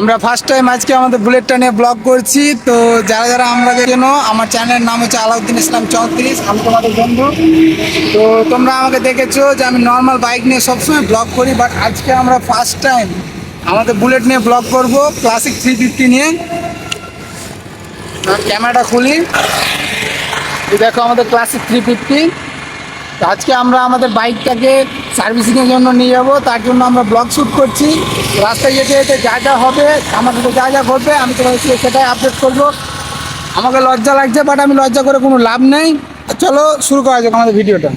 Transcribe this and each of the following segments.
আমরা first time আজকে আমাদের বুলেটটা নিয়ে ব্লগ করছি। তো যারা যারা আমরা যেন, আমার চ্যানেলের নাম হচ্ছে আলাউদ্দিন ইসলাম 34, আমি তোমাদের বন্ধু। তো তোমরা আমাকে দেখেছো যে আমি নর্মাল বাইক নিয়ে সবসময় ব্লগ করি, বাট আজকে আমরা ফার্স্ট টাইম আমাদের বুলেট নিয়ে ব্লগ করব, ক্লাসিক 350 নিয়ে। ক্যামেরাটা খুলি, দেখো আমাদের ক্লাসিক 350। তো আজকে আমরা আমাদের বাইকটাকে সার্ভিসিংয়ের জন্য নিয়ে যাবো, তার জন্য আমরা ব্লগ শ্যুট করছি। রাস্তায় যেতে যেতে যা যা হবে, আমার সাথে যা যা ঘটবে, আমি তোমাদের সেটাই আপডেট করবো। আমাকে লজ্জা লাগছে, বাট আমি লজ্জা করে কোনো লাভ নেই। চলো শুরু করা যাক আমাদের ভিডিওটা।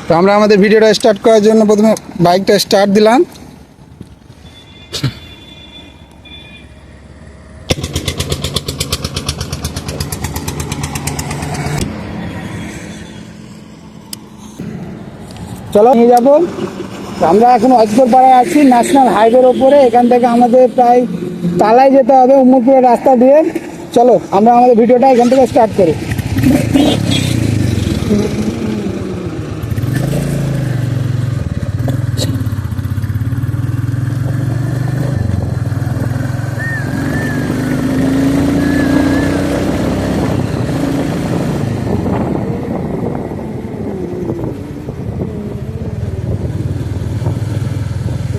তো আমরা আমাদের ভিডিওটা স্টার্ট করার জন্য প্রথমে বাইকটা স্টার্ট দিলাম। চলো নিয়ে যাবো। আমরা এখন অজগরপাড়ায় আছি, ন্যাশনাল হাইওয়ের ওপরে। এখান থেকে আমাদের প্রায় তালায় যেতে হবে, উমরপুরের রাস্তা দিয়ে। চলো আমরা আমাদের ভিডিওটা এখান থেকে স্টার্ট করি।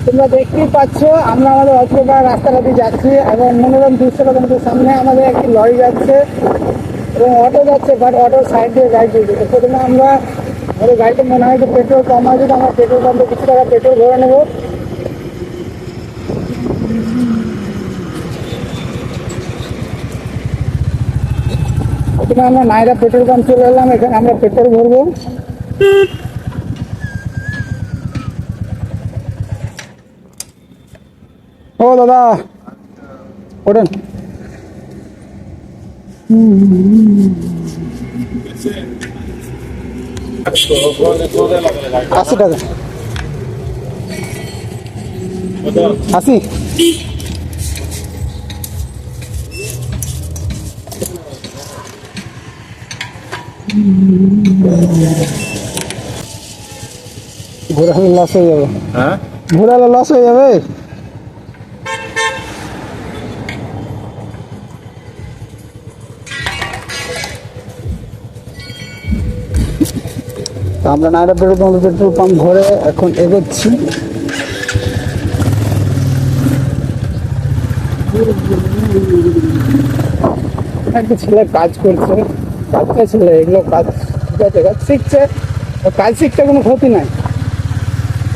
তোমরা দেখতেই পাচ্ছ আমরা আমাদের অজগরপাড়া রাস্তাটা দিয়ে যাচ্ছি, এবং মনোরম দৃশ্যটা তোমাদের সামনে। আমাদের একটি লরি যাচ্ছে এবং অটো যাচ্ছে, বাট অটোর সাইড দিয়ে গাড়ি চলছে। তো প্রথমে আমরা আমাদের গাড়িতে মনে হয় যে পেট্রোল কম আছে, তো আমরা পেট্রোল পাম্পে কিছু টাকা পেট্রোল ভরে নেবো। প্রথমে আমরা নাইরা পেট্রোল পাম্প চলে এলাম, এখানে আমরা পেট্রোল ভরবো। ও দাদা ওঠেন। 80 টাকা। 80। ঘোরালে লস হয়ে যাবে। হ্যাঁ, ঘোরালে লস হয়ে যাবে। আমরা নাইরা পেট্রোল পাম্প ঘরে এখন এগোচ্ছি। একটা ছেলে কাজ করছে, বাচ্চা ছেলে, এগুলো কাজ ঠিক আছে, কাজ শিখছে। কাজ শিখতে কোনো ক্ষতি নাই।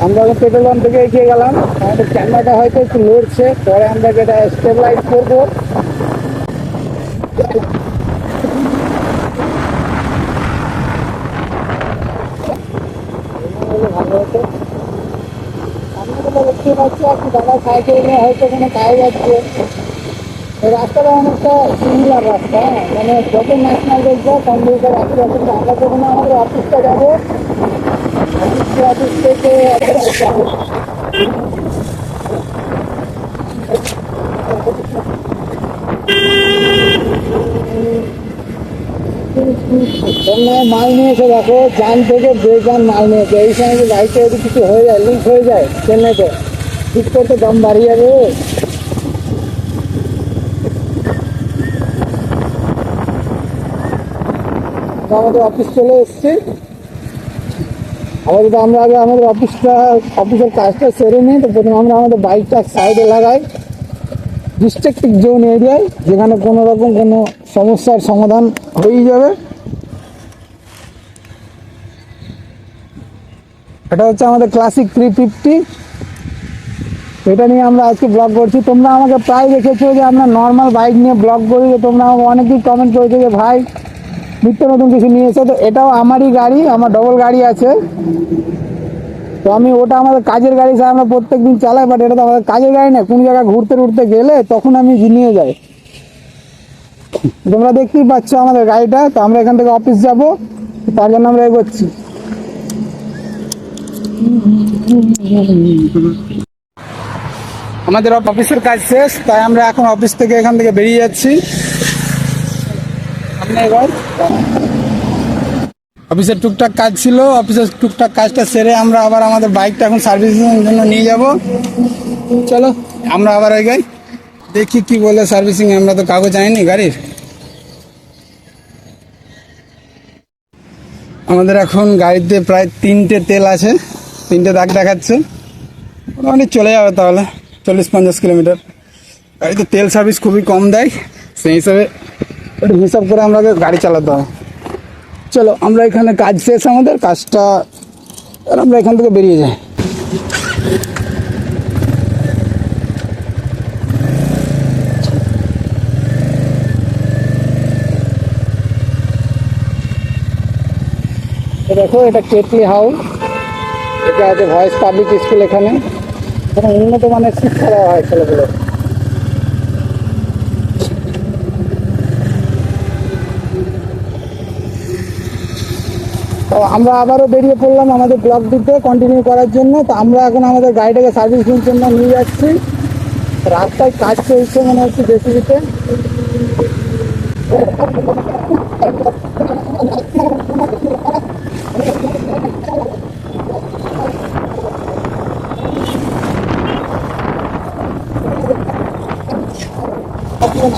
আমরা পেট্রোল পাম্প থেকে এগিয়ে গেলাম। আমাদের ক্যামেরাটা হয়তো একটু লড়ছে, পরে আমরা যেটা স্টেবিলাইজ করবো। ভালো হতো। আমরা দেখতে পাচ্ছি একটু দাদা সাইকেল নিয়ে হয়তো কোনো কাজ যাচ্ছে। রাস্তাটা অনেকটা সিমিলার রাস্তা, মানে যত ন্যাশনাল দেখবো কম্পিউটার রাস্তা। আমরা যখন আমাদের অফিসটা যাবো, অফিস থেকে মাল নিয়েছে। দেখো যান থেকে বেজান মাল নিয়েছে। এই সময় যে বাইকটা যদি কিছু হয়ে যায়, লিক হয়ে যায় চেন্নাইতে, ঠিক করতে দাম বাড়িয়ে যাবে। আমাদের অফিস চলে এসছে। আপাতত আমরা আগে আমাদের অফিসের কাজটা সেরে নিই। তো প্রথমে আমরা আমাদের বাইকটা সাইডে লাগাই ডিস্ট্রাক্টিভ জোন এরিয়ায়, যেখানে কোনো রকম কোনো সমস্যার সমাধান হয়ে যাবে। এটা হচ্ছে আমাদের ক্লাসিক 350। এটা নিয়ে আমরা আজকে ব্লগ করছি। তোমরা আমাকে প্রায় দেখেছো যে আমরা নর্মাল বাইক নিয়ে ব্লগ করি, তো তোমরা আমাকে অনেকেই কমেন্ট করেছো যে ভাই নিত্য নতুন কিছু নিয়ে এসে। তো এটাও আমারই গাড়ি, আমার ডবল গাড়ি আছে। তো আমি ওটা আমাদের কাজের গাড়ি, স্যার আমরা প্রত্যেকদিন চালাই, বাট এটা তো আমাদের কাজের গাড়ি না। কোন জায়গায় ঘুরতে টুরতে গেলে তখন আমি নিয়ে যাই। তোমরা দেখতেই পাচ্ছ আমাদের গাড়িটা। তো আমরা এখান থেকে অফিস যাব, তার জন্য আমরা এগোচ্ছি। আমাদের অফিসের কাজ শেষ, তাই আমরা এখন অফিস থেকে এখান থেকে বেরিয়ে যাচ্ছি। অফিসের টুকটাক কাজ ছিল, অফিসের টুকটাক কাজটা সেরে আমরা আবার আমাদের বাইকটা এখন সার্ভিসিংয়ের জন্য নিয়ে যাব। চলো আমরা আবার এগাই, দেখি কি বলে সার্ভিসিং। আমরা তো কাগজ আনিনি গাড়ির। আমাদের এখন গাড়িতে প্রায় 3টে তেল আছে, 3টে দাগ দেখাচ্ছে। মোটামুটি চলে যাবে তাহলে 40-50 কিলোমিটার। গাড়িতে তেল সার্ভিস খুবই কম দেয়, সেই হিসাবে একটু হিসাব করে আমাকে গাড়ি চালাতে হয়। চলো আমরা এখানে কাজ শেষ, আমাদের কাজটা, আর আমরা এখান থেকে বেরিয়ে যাই। দেখো এটা কেটলি হাউস, এটা আছে ভয়েস পাবলিক স্কুল। এখানে উন্নত মানের শিক্ষা দেওয়া হয় ছেলেগুলো। তো আমরা আবারও বেরিয়ে পড়লাম আমাদের ব্লগ দিতে কন্টিনিউ করার জন্য। তো আমরা এখন আমাদের গাড়িটাকে সার্ভিসিং জন্য নিয়ে যাচ্ছি। রাস্তায় কাজ চলছে মনে হচ্ছে জেসিবিতে।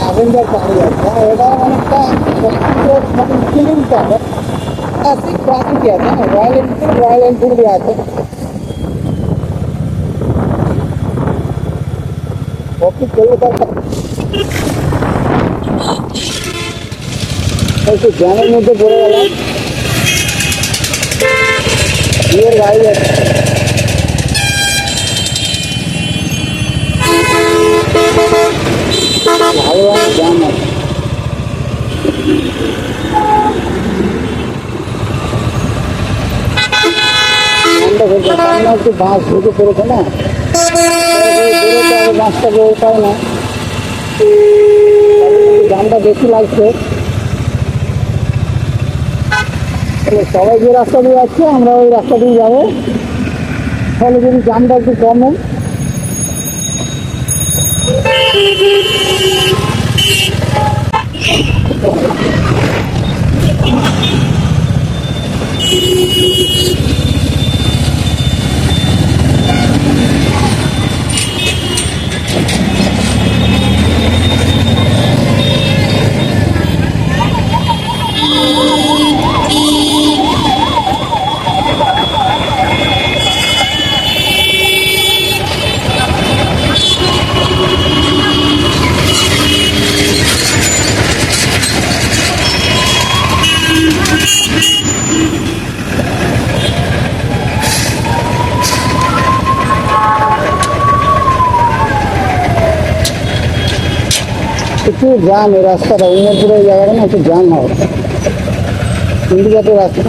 অ্যাভেঞ্জার গাড়ি আছে, এটা অনেকটা ফিলিংটা ক্লাসিক ক্লাসিকই আছে। রয়্যাল এনফিল্ডই আছে। ওকে চলে একটু জ্যামের মধ্যে পড়ে গেলাম। বিয়ের গাড়ি আছে, ভালো ভালো জ্যাম আছে। সামনে একটু বাঁশ ঢুকে পড়েছে না, বাঁশটাকে উপায় না, জ্যামটা বেশি লাগছে। সবাই যে রাস্তা দিয়ে যাচ্ছে আমরা ওই রাস্তা দিয়ে যাবো, তাহলে যদি জ্যামটা একটু কমে। একটু জ্যাম, এই রাস্তাটা উন্নতপুরের জায়গাটা না একটু জ্যাম হয়। ইন্ডিয়াতে রাস্তা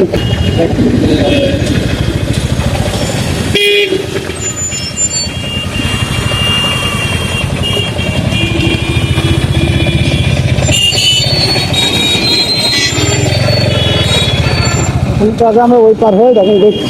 আমরা ওই পার হয়ে তখন দেখছি।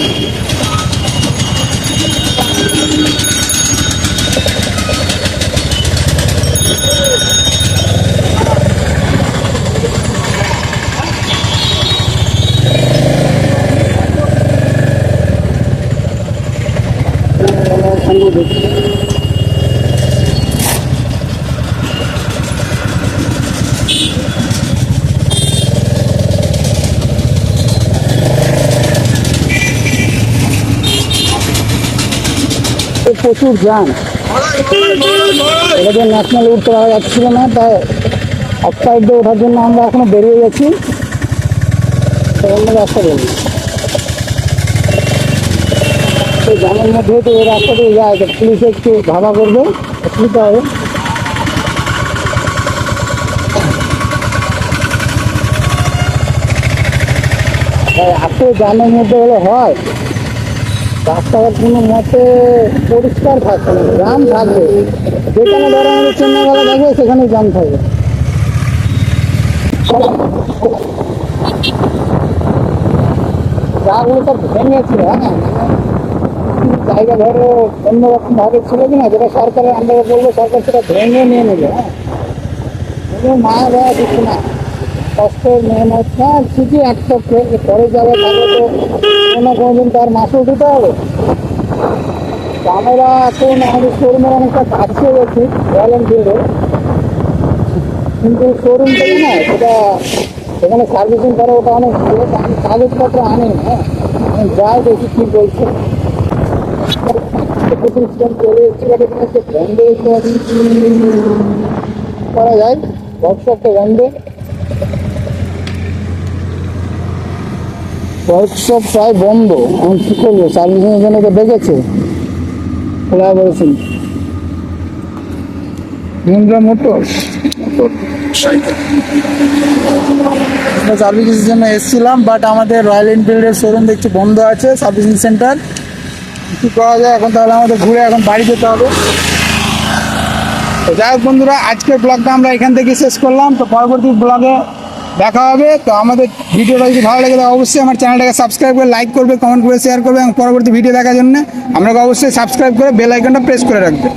প্রচুর জ্যাম, এটা ন্যাশনাল উঠতে পারা যাচ্ছিল না, তাই অফ সাইড দিয়ে ওঠার জন্য আমরা এখনো বেরিয়ে গেছি। অন্য রাস্তা বলি এই জ্যামের মধ্যে তো এই রাস্তা দিয়ে যায়, পুলিশে একটু ভাবা করবে, অসুবিধা হবে। এত জ্যামের মধ্যে হলে হয়, রাস্তাঘাট কোনো মতে পরিষ্কার থাকবে না, জ্যাম থাকবে। যেখানে ধরো আমাদের চেন্নাইবেলা থাকবে সেখানে জ্যাম থাকবে। যাগুলো সব ভেঙেছিল, হ্যাঁ জায়গা ধরো অন্যরকম ভাবে ছিল কিনা, যেটা সরকারের আন্ডারে বলবো সরকার সেটা ভেঙে নিয়ে নেবে। হ্যাঁ মায়া দেওয়া কিছু না, কষ্টের মেহনত, হ্যাঁ ঠিকই এক পক্ষে, পরে যাবে তাহলে তো কোনো না কোনোদিন তার মাসে দিতে হবে। তো আমরা এখন আমাদের শোরুমের অনেকটা কাছে গেছি রয়্যাল এনফিল্ডে, কিন্তু শোরুম থেকে না সেটা সেখানে সার্ভিসিং করে ওটা অনেক ভালো, আমি কাগজপত্র আনি না, হ্যাঁ আমি যাই দেখি কী বলছে। চলে এসেছি বন্ধ করা যায়, ওয়ার্কশপটা বন্ধ, ওয়ার্কশপ প্রায় বন্ধ। এখন কী করবো, সার্ভিসিংয়ের জন্য তো ডেকেছে, খোলা বলেছেন মহিন্দ্রা মোটরস। সার্ভিসের জন্য এসেছিলাম, বাট আমাদের রয়্যাল এনফিল্ডের শোরুম দেখছি বন্ধ আছে, সার্ভিসিং সেন্টার। কী করা যায় এখন, তাহলে আমাদের ঘুরে এখন বাড়ি যেতে হবে। তো যাই হোক বন্ধুরা, আজকের ব্লগটা আমরা এখান থেকে শেষ করলাম। তো পরবর্তী ব্লগে দেখা হবে। তো আমাদের ভিডিওটা যদি ভালো লাগে তাহলে অবশ্যই আমার চ্যানেলটাকে সাবস্ক্রাইব করে লাইক করবে, কমেন্ট করে শেয়ার করবে, এবং পরবর্তী ভিডিও দেখার জন্য আপনাকে অবশ্যই সাবস্ক্রাইব করে বেল আইকনটা প্রেস করে রাখবে।